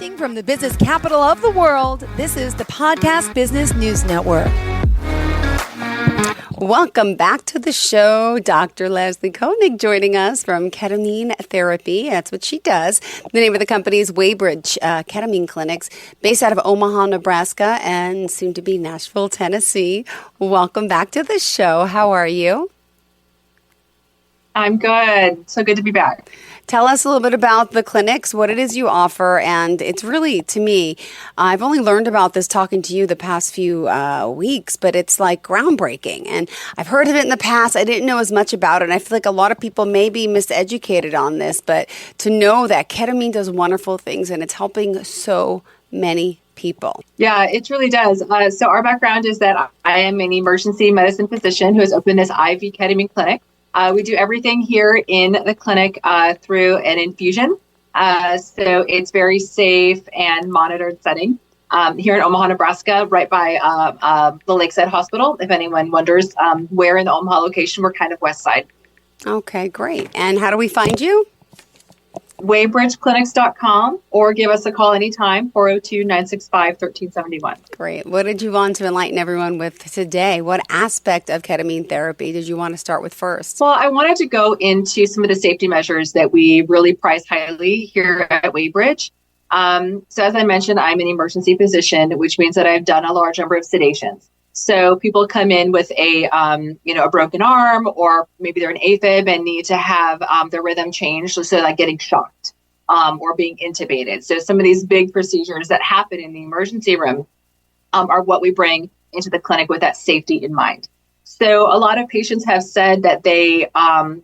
Broadcasting from the business capital of the world, this is the Podcast Business News Network. Welcome back to the show. Dr. Leslie Koenig joining us from Ketamine Therapy. That's what she does. The name of the company is Waybridge Ketamine Clinics, based out of Omaha, Nebraska, and soon to be Nashville, Tennessee. Welcome back to the show. How are you? I'm good. So good to be back. Tell us a little bit about the clinics, what it is you offer, and it's really, to me, I've only learned about this talking to you the past few weeks, but it's like groundbreaking, and I've heard of it in the past. I didn't know as much about it, and I feel like a lot of people may be miseducated on this, but to know that ketamine does wonderful things, and it's helping so many people. Yeah, it really does. So our background is that I am an emergency medicine physician who has opened this IV ketamine clinic. We do everything here in the clinic through an infusion. So it's very safe and monitored setting here in Omaha, Nebraska, right by the Lakeside Hospital. If anyone wonders where in the Omaha location, we're kind of west side. Okay, great. And how do we find you? waybridgeclinics.com, or give us a call anytime, 402-965-1371. Great. What did you want to enlighten everyone with today? What aspect of ketamine therapy did you want to start with first? Well, I wanted to go into some of the safety measures that we really prize highly here at Waybridge. So as I mentioned, I'm an emergency physician, which means that I've done a large number of sedations. So people come in with a broken arm, or maybe they're an AFib and need to have their rhythm changed. So like getting shocked or being intubated. So some of these big procedures that happen in the emergency room are what we bring into the clinic with that safety in mind. So a lot of patients have said that they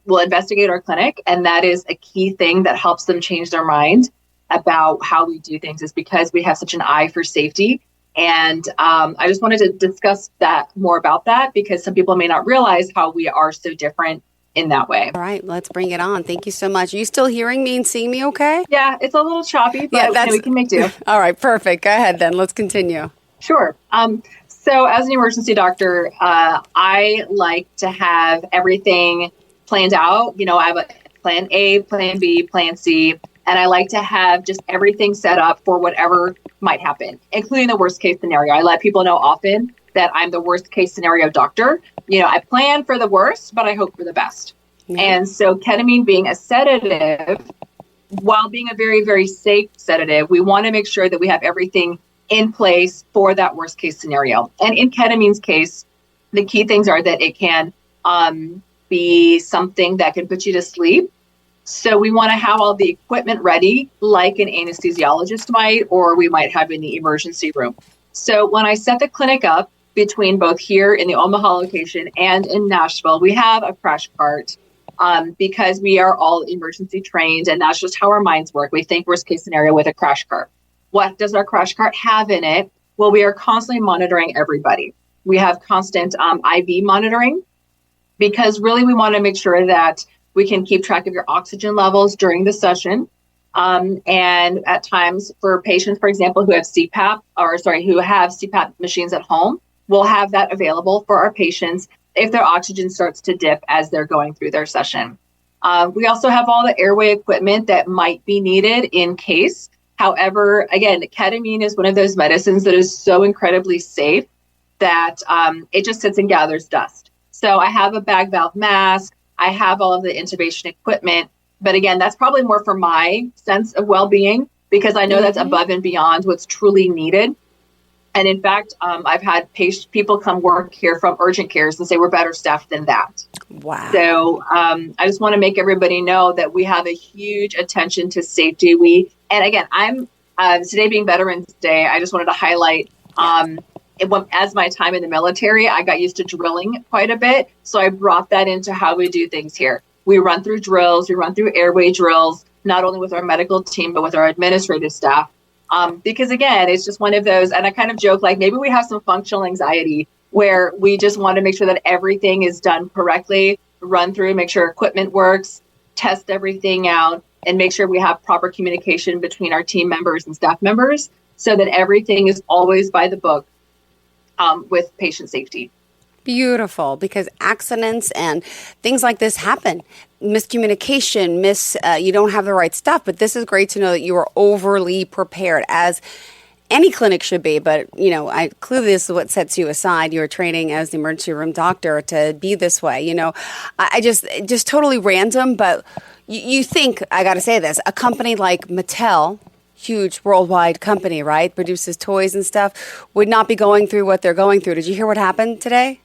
will investigate our clinic, and that is a key thing that helps them change their mind about how we do things, is because we have such an eye for safety. And I just wanted to discuss that more about that, because some people may not realize how we are so different in that way. All right, let's bring it on. Thank you so much. Are you still hearing me and seeing me okay? Yeah, it's a little choppy, but we can make do. All right, perfect. Go ahead then. Let's continue. Sure. So as an emergency doctor, I like to have everything planned out. You know, I have a plan A, plan B, plan C. And I like to have just everything set up for whatever might happen, including the worst case scenario. I let people know often that I'm the worst case scenario doctor. You know, I plan for the worst, but I hope for the best. Yeah. And so ketamine being a sedative, while being a very, very safe sedative, we want to make sure that we have everything in place for that worst case scenario. And in ketamine's case, the key things are that it can be something that can put you to sleep. So we want to have all the equipment ready, like an anesthesiologist might, or we might have in the emergency room. So when I set the clinic up, between both here in the Omaha location and in Nashville, we have a crash cart because we are all emergency trained, and that's just how our minds work. We think worst case scenario with a crash cart. What does our crash cart have in it? Well, we are constantly monitoring everybody. We have constant IV monitoring, because really we want to make sure that we can keep track of your oxygen levels during the session. And at times for patients, for example, who have CPAP machines at home, we'll have that available for our patients if their oxygen starts to dip as they're going through their session. We also have all the airway equipment that might be needed in case. However, again, ketamine is one of those medicines that is so incredibly safe that it just sits and gathers dust. So I have a bag valve mask. I have all of the intubation equipment, but again, that's probably more for my sense of well-being, because I know that's above and beyond what's truly needed. And in fact, I've had people come work here from urgent cares and say we're better staffed than that. Wow. So I just want to make everybody know that we have a huge attention to safety. And again, I'm today being Veterans Day, I just wanted to highlight as my time in the military, I got used to drilling quite a bit. So I brought that into how we do things here. We run through drills, we run through airway drills, not only with our medical team, but with our administrative staff. Because again, it's just one of those, and I kind of joke, like maybe we have some functional anxiety where we just want to make sure that everything is done correctly, run through, make sure equipment works, test everything out, and make sure we have proper communication between our team members and staff members so that everything is always by the book with patient safety. Beautiful, because accidents and things like this happen. Miscommunication, you don't have the right stuff, but this is great to know that you are overly prepared, as any clinic should be. But, clearly this is what sets you aside. You're training as the emergency room doctor to be this way. I just totally random, but you think, I got to say this, a company like Mattel, huge worldwide company, right, produces toys and stuff, would not be going through what they're going through. Did you hear what happened today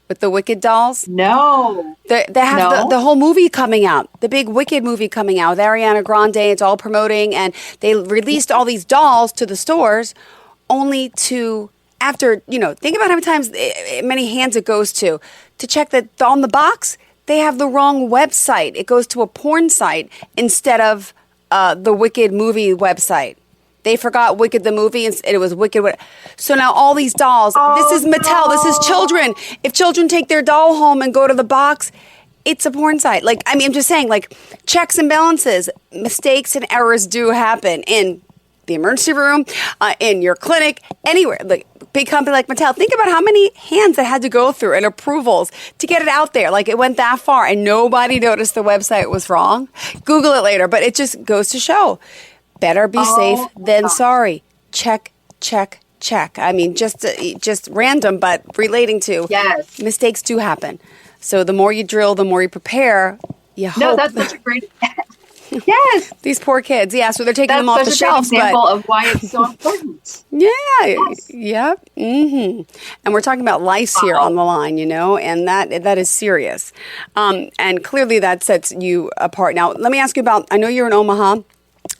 with the Wicked dolls? No. They have the whole movie coming out, the big Wicked movie coming out with Ariana Grande. It's all promoting, and they released all these dolls to the stores only to, after, think about how many times, many hands it goes to check that on the box, they have the wrong website. It goes to a porn site instead of the Wicked movie website. They forgot Wicked the movie, and it was Wicked. So now all these dolls, this is Mattel, this is children. If children take their doll home and go to the box, it's a porn site. I'm just saying, checks and balances, mistakes and errors do happen in the emergency room, in your clinic, anywhere. Big company like Mattel, think about how many hands it had to go through and approvals to get it out there. It went that far, and nobody noticed the website was wrong. Google it later, but it just goes to show, better be safe than sorry. Check, check, check. Just random, but relating to mistakes do happen. So the more you drill, the more you prepare. You hope. No, that's such a great. Yes. These poor kids. Yeah, so they're taking them off the shelves. That's such an example of why it's so important. Yeah. Yes. Yep. Mm-hmm. And we're talking about lives here on the line, and that is serious. And clearly that sets you apart. Now, let me ask you about, I know you're in Omaha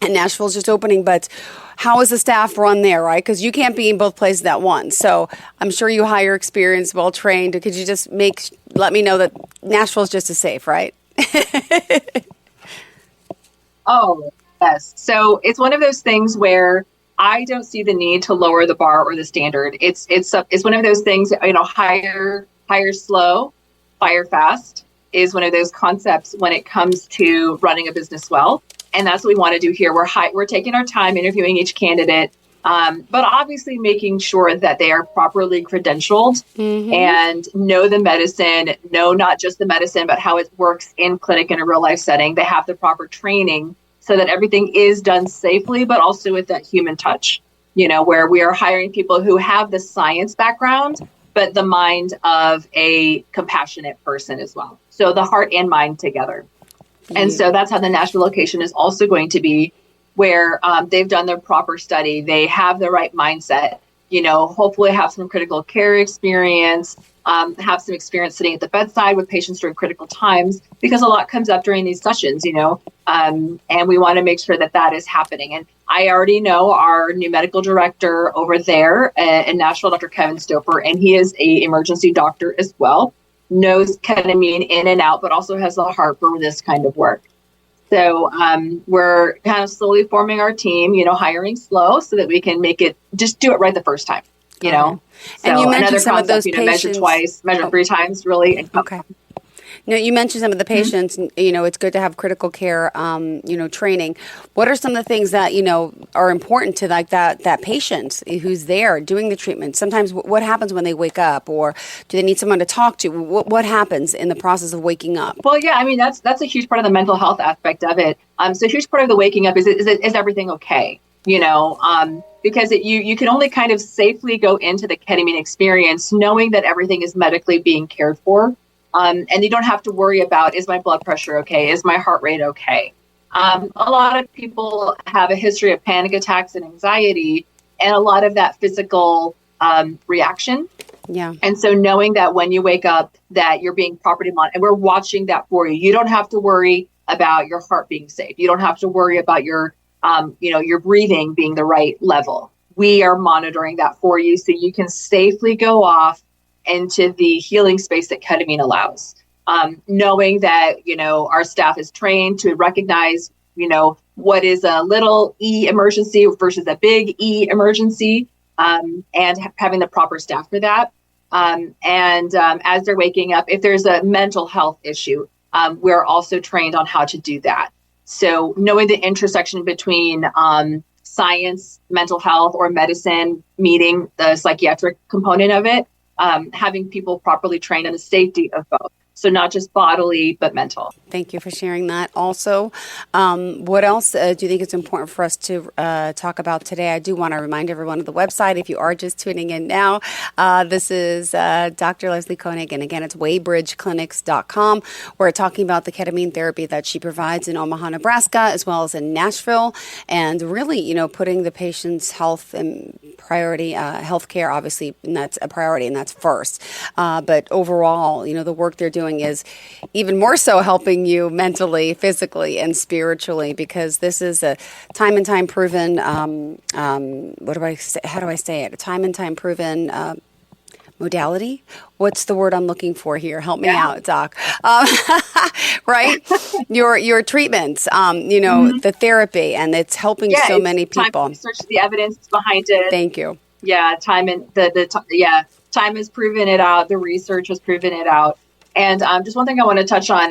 and Nashville's just opening, but how is the staff run there, right? Because you can't be in both places at once. So I'm sure you hire experienced, well-trained. Could you just let me know that Nashville's just as safe, right? Oh, yes. So it's one of those things where I don't see the need to lower the bar or the standard. It's one of those things, hire slow, fire fast is one of those concepts when it comes to running a business well. And that's what we want to do here. We're taking our time interviewing each candidate, but obviously making sure that they are properly credentialed and know the medicine, know not just the medicine, but how it works in clinic in a real life setting. They have the proper training so that everything is done safely, but also with that human touch, where we are hiring people who have the science background, but the mind of a compassionate person as well. So the heart and mind together. And so that's how the Nashville location is also going to be, where they've done their proper study. They have the right mindset, hopefully have some critical care experience, have some experience sitting at the bedside with patients during critical times, because a lot comes up during these sessions, and we want to make sure that is happening. And I already know our new medical director over there in Nashville, Dr. Kevin Stoper, and he is an emergency doctor as well. Knows ketamine in and out, but also has the heart for this kind of work. So we're kind of slowly forming our team, hiring slow so that we can just do it right the first time, So and you mentioned some concept, of those patients. Measure twice, measure 3 times, really. And okay. Now, you mentioned some of the patients, it's good to have critical care, training. What are some of the things that, are important to that patient who's there doing the treatment? Sometimes what happens when they wake up, or do they need someone to talk to? What happens in the process of waking up? Well, yeah, that's a huge part of the mental health aspect of it. So a huge part of the waking up is everything okay? Because you can only kind of safely go into the ketamine experience knowing that everything is medically being cared for. And you don't have to worry about, is my blood pressure okay? Is my heart rate okay? A lot of people have a history of panic attacks and anxiety, and a lot of that physical reaction. Yeah. And so knowing that when you wake up that you're being properly monitored, and we're watching that for you. You don't have to worry about your heart being safe. You don't have to worry about your breathing being the right level. We are monitoring that for you so you can safely go off into the healing space that ketamine allows. Knowing that, our staff is trained to recognize, what is a little E emergency versus a big E emergency, and having the proper staff for that. As they're waking up, if there's a mental health issue, we're also trained on how to do that. So knowing the intersection between science, mental health, or medicine, meeting the psychiatric component of it, having people properly trained on the safety of both. So not just bodily, but mental. Thank you for sharing that. Also, what else do you think is important for us to talk about today? I do want to remind everyone of the website. If you are just tuning in now, this is Dr. Leslie Koenig, and again, it's waybridgeclinics.com. We're talking about the ketamine therapy that she provides in Omaha, Nebraska, as well as in Nashville, and really, putting the patient's health and priority, healthcare, obviously, and that's a priority, and that's first. But overall, the work they're doing is even more so helping you mentally, physically, and spiritually, because this is a time and time proven, what do I say? How do I say it? A time and time proven modality. What's the word I'm looking for here? Help me out, Doc. Right? Your treatments, the therapy, and it's helping so many people. Research the evidence behind it. Thank you. Yeah, time has proven it out. The research has proven it out. And just one thing I want to touch on,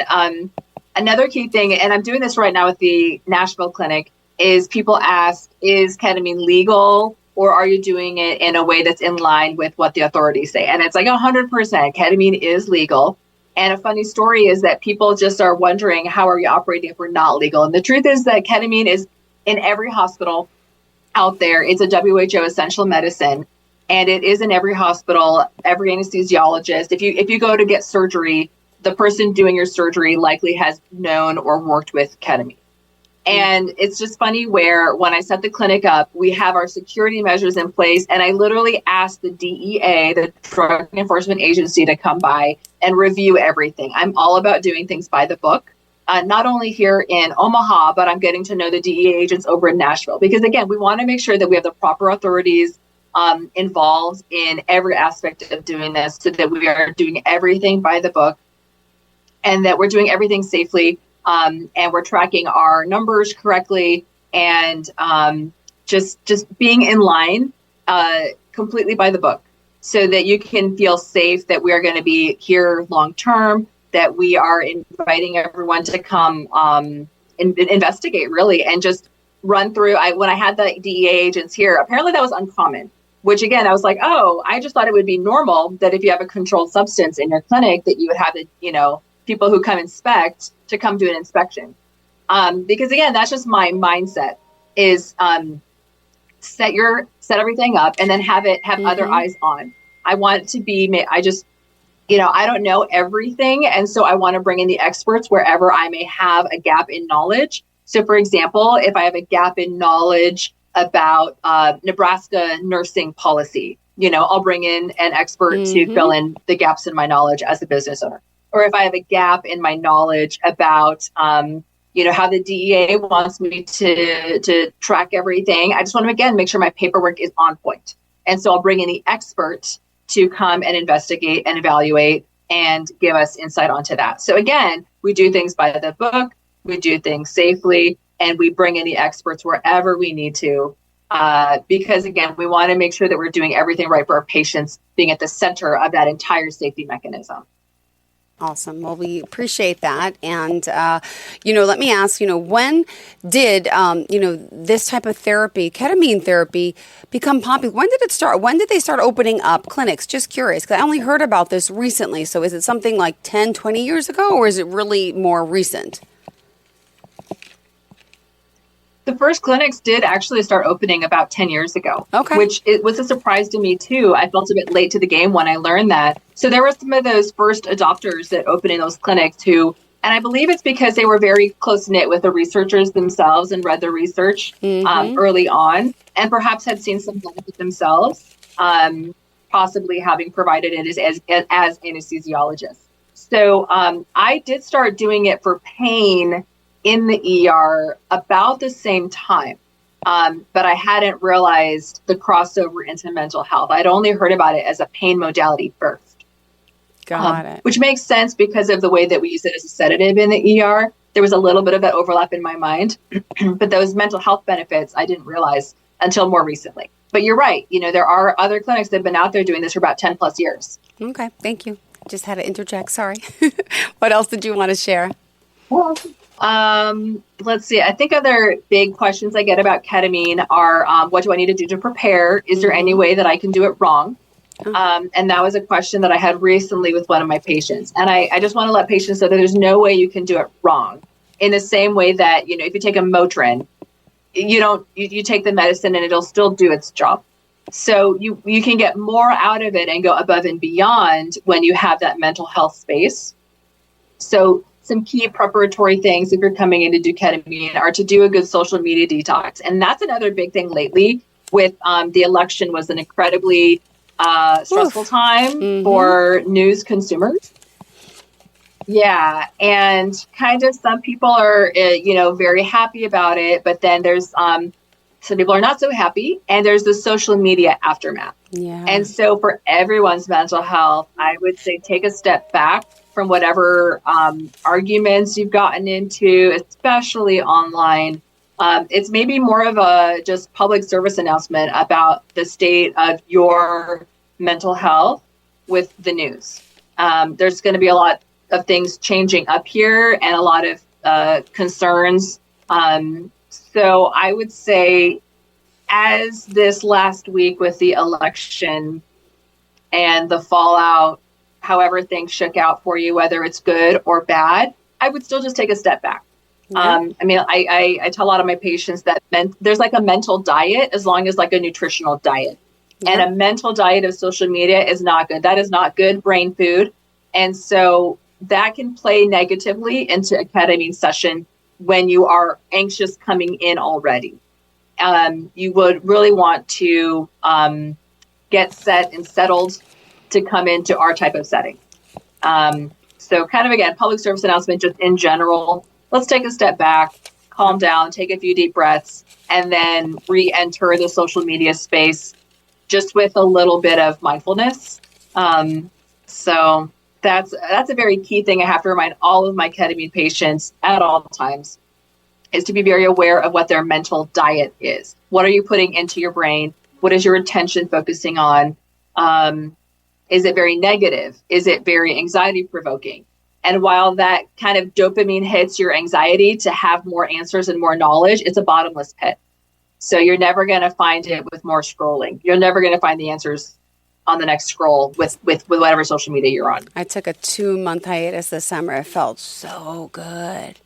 another key thing, and I'm doing this right now with the Nashville clinic, is people ask, is ketamine legal, or are you doing it in a way that's in line with what the authorities say? And it's like 100%, ketamine is legal. And a funny story is that people just are wondering, how are you operating if we're not legal? And the truth is that ketamine is in every hospital out there. It's a WHO essential medicine. And it is in every hospital, every anesthesiologist. If you go to get surgery, the person doing your surgery likely has known or worked with ketamine. And it's just funny where when I set the clinic up, we have our security measures in place. And I literally asked the DEA, the Drug Enforcement Agency, to come by and review everything. I'm all about doing things by the book, not only here in Omaha, but I'm getting to know the DEA agents over in Nashville. Because again, we want to make sure that we have the proper authorities involved in every aspect of doing this, so that we are doing everything by the book and that we're doing everything safely, and we're tracking our numbers correctly, and just being in line completely by the book, so that you can feel safe that we are going to be here long term, that we are inviting everyone to come investigate really, and just run through. When I had the DEA agents here, apparently that was uncommon. Which again, I was like, I just thought it would be normal that if you have a controlled substance in your clinic, that you would have people who come inspect to come do an inspection. Because again, that's just my mindset is set everything up and then have other eyes on. I want to be, I don't know everything. And so I want to bring in the experts wherever I may have a gap in knowledge. So for example, if I have a gap in knowledge about Nebraska nursing policy, I'll bring in an expert to fill in the gaps in my knowledge as a business owner. Or if I have a gap in my knowledge about, how the DEA wants me to track everything, I just want to, again, make sure my paperwork is on point. And so I'll bring in the expert to come and investigate and evaluate and give us insight onto that. So again, we do things by the book, we do things safely, and we bring in the experts wherever we need to, because again, we want to make sure that we're doing everything right for our patients, being at the center of that entire safety mechanism. Awesome. Well, we appreciate that. And, let me ask, when did, this type of therapy, ketamine therapy, become popular? When did it start? When did they start opening up clinics? Just curious, because I only heard about this recently. So is it something like 10, 20 years ago, or is it really more recent? The first clinics did actually start opening about 10 years ago, which it was a surprise to me too. I felt a bit late to the game when I learned that. So there were some of those first adopters that opened in those clinics who, and I believe it's because they were very close knit with the researchers themselves and read the research early on, and perhaps had seen some benefit themselves, possibly having provided it as anesthesiologists. So I did start doing it for pain in the ER about the same time. But I hadn't realized the crossover into mental health. I'd only heard about it as a pain modality first. Got it. Which makes sense because of the way that we use it as a sedative in the ER. There was a little bit of that overlap in my mind, but those mental health benefits I didn't realize until more recently. But you're right. There are other clinics that have been out there doing this for about 10 plus years. Okay. Thank you. Just had to interject. Sorry. What else did you want to share? Well, let's see. I think other big questions I get about ketamine are, what do I need to do to prepare? Is there any way that I can do it wrong? And that was a question that I had recently with one of my patients. And I just want to let patients know that there's no way you can do it wrong. In the same way that, if you take a Motrin, you take the medicine and it'll still do its job. So you can get more out of it and go above and beyond when you have that mental health space. So some key preparatory things if you're coming in to do ketamine are to do a good social media detox. And that's another big thing lately with the election was an incredibly stressful time for news consumers. Yeah. And kind of some people are, very happy about it, but then there's some people are not so happy, and there's the social media aftermath. Yeah. And so for everyone's mental health, I would say take a step back from whatever arguments you've gotten into, especially online. It's maybe more of a just public service announcement about the state of your mental health with the news. There's going to be a lot of things changing up here and a lot of concerns. So I would say, as this last week with the election and the fallout, however things shook out for you, whether it's good or bad, I would still just take a step back. Yeah. I tell a lot of my patients that there's like a mental diet as long as like a nutritional diet. Yeah. And a mental diet of social media is not good. That is not good brain food. And so that can play negatively into a ketamine session when you are anxious coming in already. You would really want to get set and settled to come into our type of setting. So kind of, again, public service announcement just in general. Let's take a step back, calm down, take a few deep breaths, and then re-enter the social media space just with a little bit of mindfulness. So that's a very key thing I have to remind all of my ketamine patients at all times, is to be very aware of what their mental diet is. What are you putting into your brain? What is your attention focusing on? Is it very negative? Is it very anxiety provoking? And while that kind of dopamine hits your anxiety to have more answers and more knowledge, it's a bottomless pit. So you're never going to find it with more scrolling. You're never going to find the answers on the next scroll with whatever social media you're on. I took a 2-month hiatus this summer. It felt so good.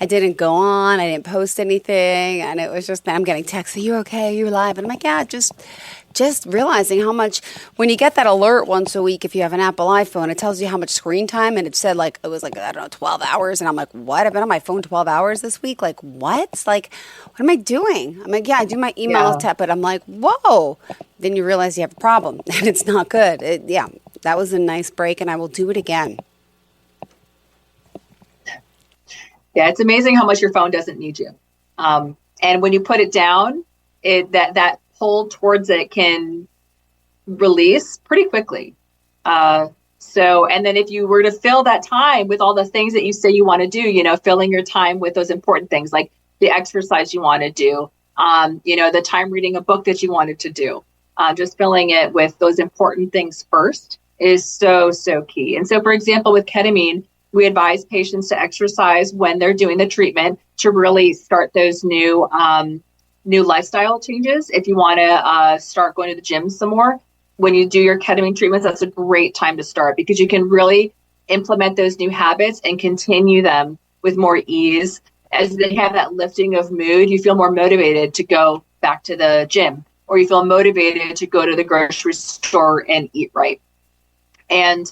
I didn't go on. I didn't post anything. And it was just, I'm getting texts, are you okay? Are you alive? And I'm like, yeah, just realizing how much, when you get that alert once a week, if you have an Apple iPhone, it tells you how much screen time. And it said it was I don't know, 12 hours. And I'm like, what? I've been on my phone 12 hours this week? Like, what? Like, what am I doing? I'm like, yeah, I do my emails, but I'm like, whoa. Then you realize you have a problem and it's not good. That was a nice break, and I will do it again. Yeah, it's amazing how much your phone doesn't need you. And when you put it down, that pull towards it can release pretty quickly. And then if you were to fill that time with all the things that you say you want to do, filling your time with those important things like the exercise you want to do, the time reading a book that you wanted to do, just filling it with those important things first is so, so key. And so, for example, with ketamine, we advise patients to exercise when they're doing the treatment to really start those new lifestyle changes. If you want to start going to the gym some more, when you do your ketamine treatments, that's a great time to start because you can really implement those new habits and continue them with more ease. As they have that lifting of mood, you feel more motivated to go back to the gym, or you feel motivated to go to the grocery store and eat right. And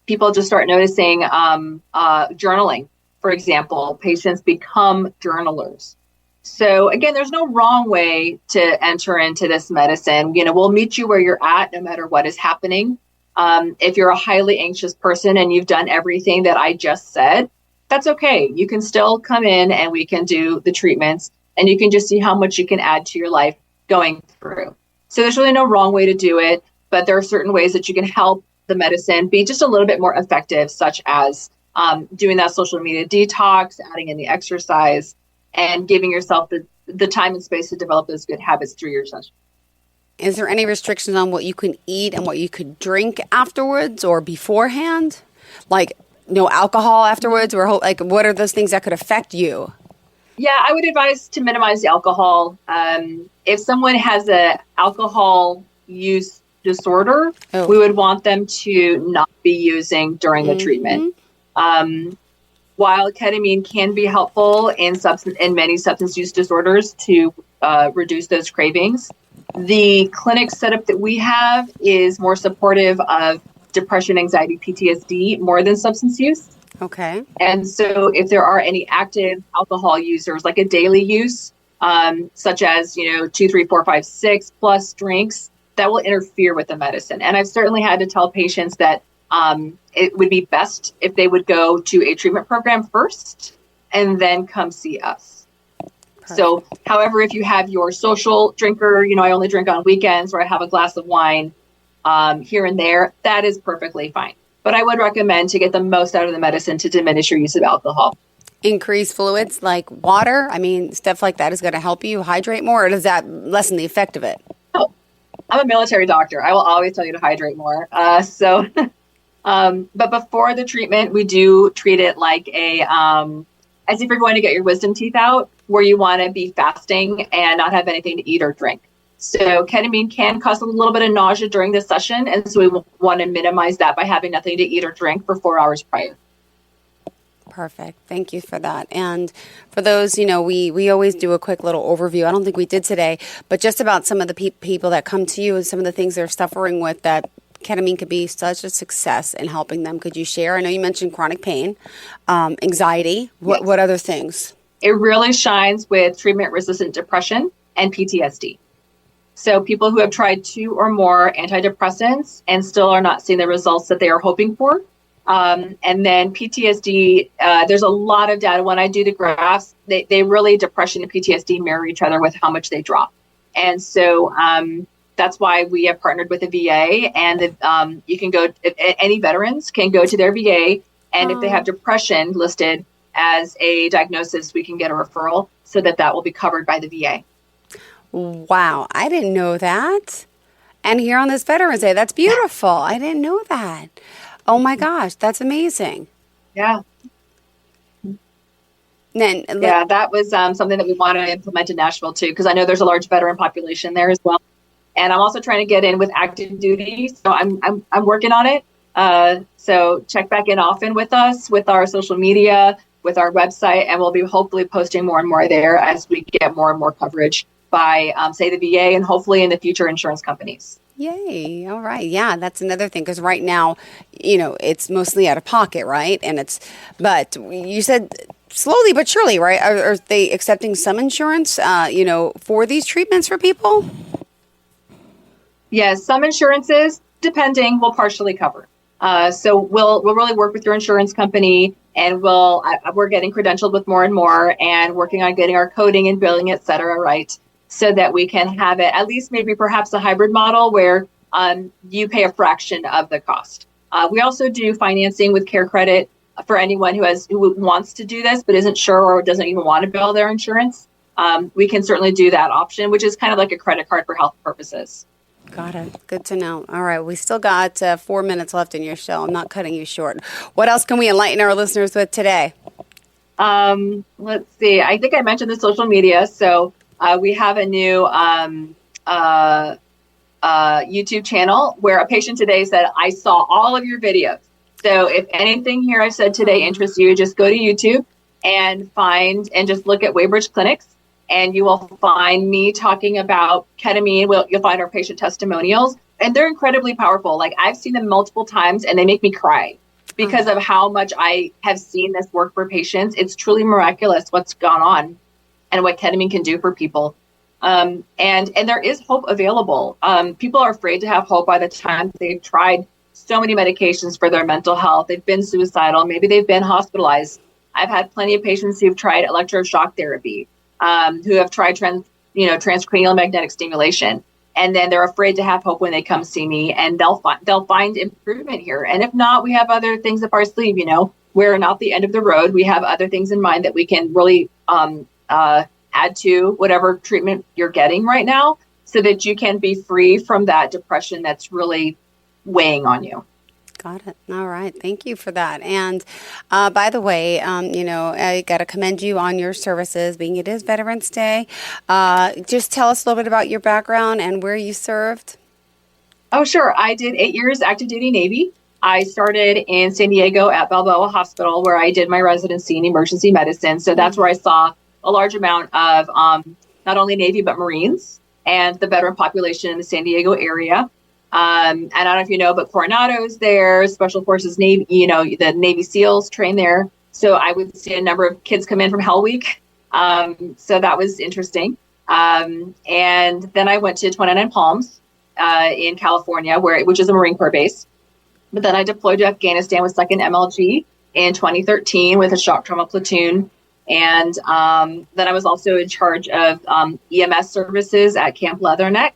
people just start noticing journaling, for example. Patients become journalers. So again, there's no wrong way to enter into this medicine. We'll meet you where you're at, no matter what is happening. If you're a highly anxious person and you've done everything that I just said, that's okay. You can still come in and we can do the treatments, and you can just see how much you can add to your life going through. So there's really no wrong way to do it, but there are certain ways that you can help the medicine be just a little bit more effective, such as doing that social media detox, adding in the exercise, and giving yourself the time and space to develop those good habits through your session. Is there any restrictions on what you can eat and what you could drink afterwards or beforehand? Like no alcohol afterwards, or what are those things that could affect you? Yeah, I would advise to minimize the alcohol. If someone has a alcohol use disorder, we would want them to not be using during the treatment. While ketamine can be helpful in many substance use disorders to reduce those cravings, the clinic setup that we have is more supportive of depression, anxiety, PTSD more than substance use. Okay. And so if there are any active alcohol users, like a daily use, such as, 2, 3, 4, 5, 6 plus drinks, that will interfere with the medicine. And I've certainly had to tell patients that it would be best if they would go to a treatment program first and then come see us. Perfect. So, however, if you have your social drinker, I only drink on weekends, or I have a glass of wine here and there, that is perfectly fine. But I would recommend to get the most out of the medicine to diminish your use of alcohol. Increase fluids like water. I mean, stuff like that is going to help you hydrate more, or does that lessen the effect of it? Oh, I'm a military doctor. I will always tell you to hydrate more. But before the treatment, we do treat it like as if you're going to get your wisdom teeth out, where you want to be fasting and not have anything to eat or drink. So ketamine can cause a little bit of nausea during the session, and so we want to minimize that by having nothing to eat or drink for 4 hours prior. Perfect. Thank you for that. And for those, we always do a quick little overview. I don't think we did today, but just about some of the people that come to you and some of the things they're suffering with that ketamine could be such a success in helping them. Could you share? I know you mentioned chronic pain, anxiety. What other things? It really shines with treatment-resistant depression and PTSD. So people who have tried 2 or more antidepressants and still are not seeing the results that they are hoping for. And then PTSD, there's a lot of data. When I do the graphs, they really, depression and PTSD mirror each other with how much they drop. And so that's why we have partnered with the VA, and you can go, any veterans can go to their VA, and if they have depression listed as a diagnosis, we can get a referral so that will be covered by the VA. Wow, I didn't know that. And here on this Veterans Day, that's beautiful. I didn't know that. Oh my gosh, that's amazing. Yeah. That was something that we wanted to implement in Nashville too, because I know there's a large veteran population there as well. And I'm also trying to get in with active duty, so I'm working on it. So check back in often with us, with our social media, with our website, and we'll be hopefully posting more and more there as we get more and more coverage by, say, the VA and hopefully in the future insurance companies. Yay. All right. Yeah, that's another thing, because right now, it's mostly out of pocket, right? But you said slowly but surely, right? Are they accepting some insurance, for these treatments for people? Yes, some insurances, depending, will partially cover. So we'll really work with your insurance company, and we're getting credentialed with more and more, and working on getting our coding and billing, et cetera, right? So that we can have it at least maybe perhaps a hybrid model where you pay a fraction of the cost. We also do financing with Care Credit for anyone who wants to do this but isn't sure or doesn't even want to bill their insurance. We can certainly do that option, which is kind of like a credit card for health purposes. Got it. Good to know. All right. We still got 4 minutes left in your show. I'm not cutting you short. What else can we enlighten our listeners with today? Let's see. I think I mentioned the social media. So we have a new YouTube channel where a patient today said, I saw all of your videos. So if anything here I said today interests you, just go to YouTube and just look at Waybridge Clinics. And you will find me talking about ketamine. You'll find our patient testimonials, and they're incredibly powerful. Like, I've seen them multiple times, and they make me cry because of how much I have seen this work for patients. It's truly miraculous what's gone on and what ketamine can do for people. And there is hope available. People are afraid to have hope by the time they've tried so many medications for their mental health. They've been suicidal. Maybe they've been hospitalized. I've had plenty of patients who've tried electroshock therapy. Who have tried transcranial magnetic stimulation, and then they're afraid to have hope when they come see me, and they'll find improvement here. And if not, we have other things up our sleeve. We're not the end of the road. We have other things in mind that we can really add to whatever treatment you're getting right now, so that you can be free from that depression that's really weighing on you. Got it. All right. Thank you for that. And by the way, I got to commend you on your services, being it is Veterans Day. Just tell us a little bit about your background and where you served. Oh, sure. I did 8 years active duty Navy. I started in San Diego at Balboa Hospital, where I did my residency in emergency medicine. So that's where I saw a large amount of not only Navy, but Marines and the veteran population in the San Diego area. And I don't know if you know, but Coronado's there, Special Forces Navy, the Navy SEALs train there. So I would see a number of kids come in from Hell Week. So that was interesting. And then I went to 29 Palms in California, which is a Marine Corps base. But then I deployed to Afghanistan with 2nd MLG in 2013 with a shock trauma platoon. And then I was also in charge of EMS services at Camp Leatherneck.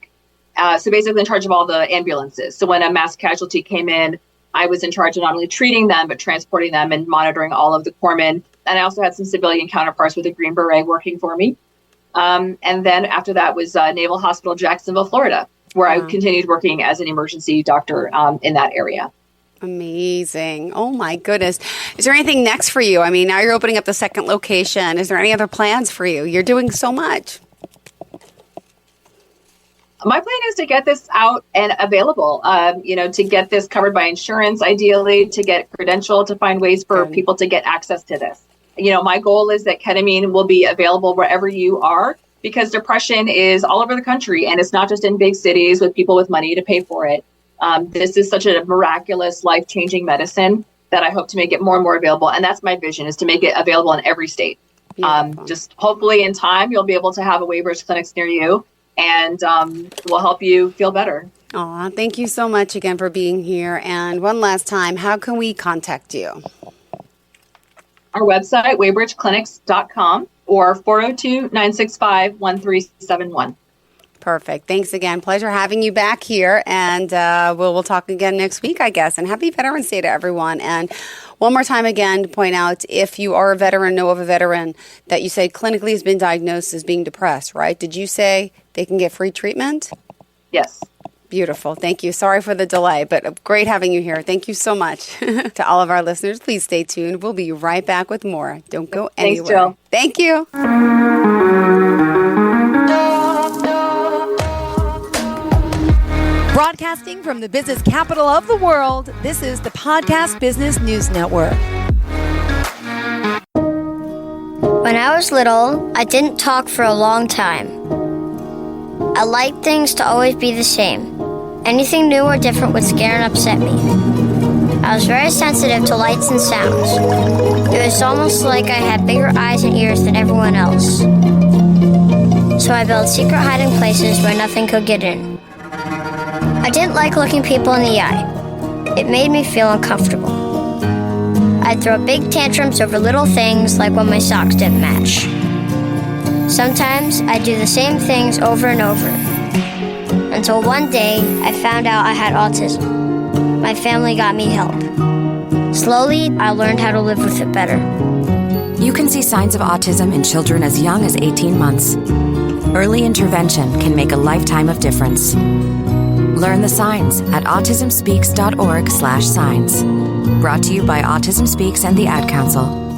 So basically in charge of all the ambulances. So when a mass casualty came in, I was in charge of not only treating them, but transporting them and monitoring all of the corpsmen. And I also had some civilian counterparts with a Green Beret working for me. And then after that was Naval Hospital, Jacksonville, Florida, where I continued working as an emergency doctor in that area. Amazing. Oh, my goodness. Is there anything next for you? I mean, now you're opening up the second location. Is there any other plans for you? You're doing so much. My plan is to get this out and available, to get this covered by insurance, ideally, to get credentialed, to find ways for people to get access to this. My goal is that ketamine will be available wherever you are, because depression is all over the country, and it's not just in big cities with people with money to pay for it. This is such a miraculous, life-changing medicine that I hope to make it more and more available. And that's my vision, is to make it available in every state. Just hopefully in time, you'll be able to have a Waybridge clinics near you, and we'll help you feel better. Aw, thank you so much again for being here. And one last time, how can we contact you? Our website, waybridgeclinics.com, or 402-965-1371. Perfect. Thanks again. Pleasure having you back here. And we'll talk again next week, I guess. And happy Veterans Day to everyone. And one more time again to point out, if you are a veteran, know of a veteran that you said clinically has been diagnosed as being depressed, right? Did you say they can get free treatment? Yes. Beautiful. Thank you. Sorry for the delay, but great having you here. Thank you so much. To all of our listeners, please stay tuned. We'll be right back with more. Don't go anywhere. Thanks, Jill. Thank you. Broadcasting from the business capital of the world, this is the Podcast Business News Network. When I was little, I didn't talk for a long time. I liked things to always be the same. Anything new or different would scare and upset me. I was very sensitive to lights and sounds. It was almost like I had bigger eyes and ears than everyone else. So I built secret hiding places where nothing could get in. I didn't like looking people in the eye. It made me feel uncomfortable. I'd throw big tantrums over little things, like when my socks didn't match. Sometimes I'd do the same things over and over, until one day I found out I had autism. My family got me help. Slowly, I learned how to live with it better. You can see signs of autism in children as young as 18 months. Early intervention can make a lifetime of difference. Learn the signs at autismspeaks.org/signs. Brought to you by Autism Speaks and the Ad Council.